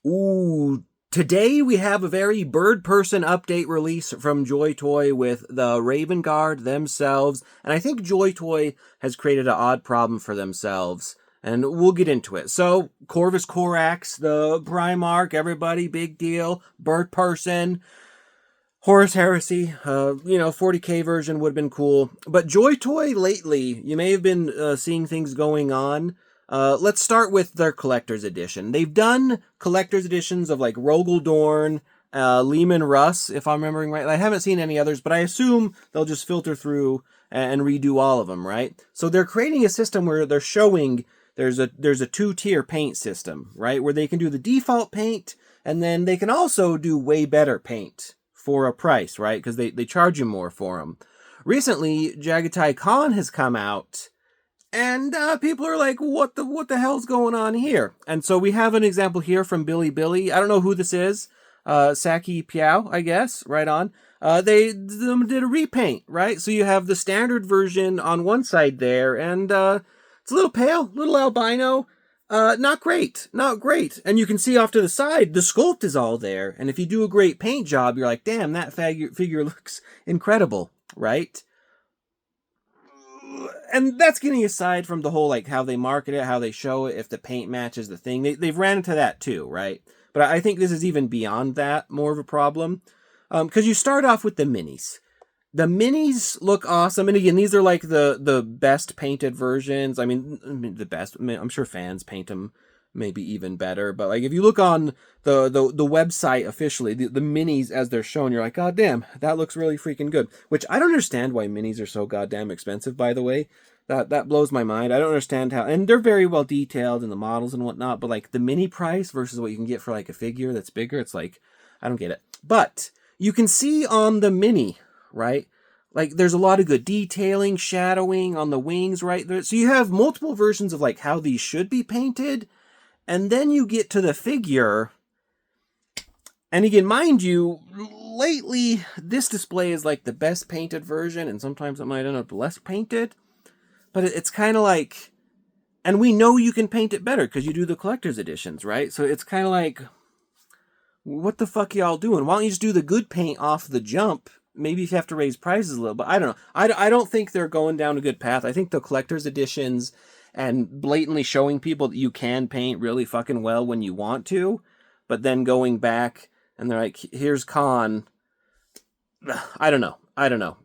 Ooh, today we have a very bird person update release from JoyToy with the Raven Guard themselves, and I think JoyToy has created an odd problem for themselves, and we'll get into it. So, Corvus Corax, the Primarch, everybody, big deal, bird person, Horus Heresy, 40k version would have been cool. But JoyToy lately, you may have been seeing things going on. Let's start with their collector's edition. They've done collector's editions of like Rogel Dorn, Lehman Russ, if I'm remembering right. I haven't seen any others, but I assume they'll just filter through and redo all of them, right? So they're creating a system where they're showing there's a 2-tier paint system, right? Where they can do the default paint, and then they can also do way better paint for a price, right? Because they charge you more for them. Recently, Jaghatai Khan has come out, and people are like, what the hell's going on here? And so we have an example here from Billy. I don't know who this is. Saki Piao, I guess. Right on. They did a repaint, right? So you have the standard version on one side there, and it's a little pale, little albino. Not great. And you can see off to the side, the sculpt is all there. And if you do a great paint job, you're like, damn, that figure looks incredible, right? And that's getting aside from the whole, like, how they market it, how they show it, if the paint matches the thing. They've ran into that too, right? But I think this is even beyond that, more of a problem. Because you start off with the minis. The minis look awesome, and again, these are like the best painted versions. I mean, the best. I mean, I'm sure fans paint them maybe even better, but like if you look on the website officially, the minis as they're shown, you're like, God damn, that looks really freaking good. Which I don't understand why minis are so goddamn expensive. By the way, that blows my mind. I don't understand how, and they're very well detailed in the models and whatnot, but like the mini price versus what you can get for like a figure that's bigger, it's like I don't get it. But you can see on the mini, right? Like, there's a lot of good detailing, shadowing on the wings, right? So you have multiple versions of, like, how these should be painted. And then you get to the figure. And again, mind you, lately, this display is, like, the best painted version. And sometimes it might end up less painted. But it's kind of like... And we know you can paint it better because you do the collector's editions, right? So it's kind of like... What the fuck y'all doing? Why don't you just do the good paint off the jump? Maybe if you have to raise prices a little, but I don't know. I don't think they're going down a good path. I think the collector's editions and blatantly showing people that you can paint really fucking well when you want to, but then going back and they're like, here's Khan. I don't know.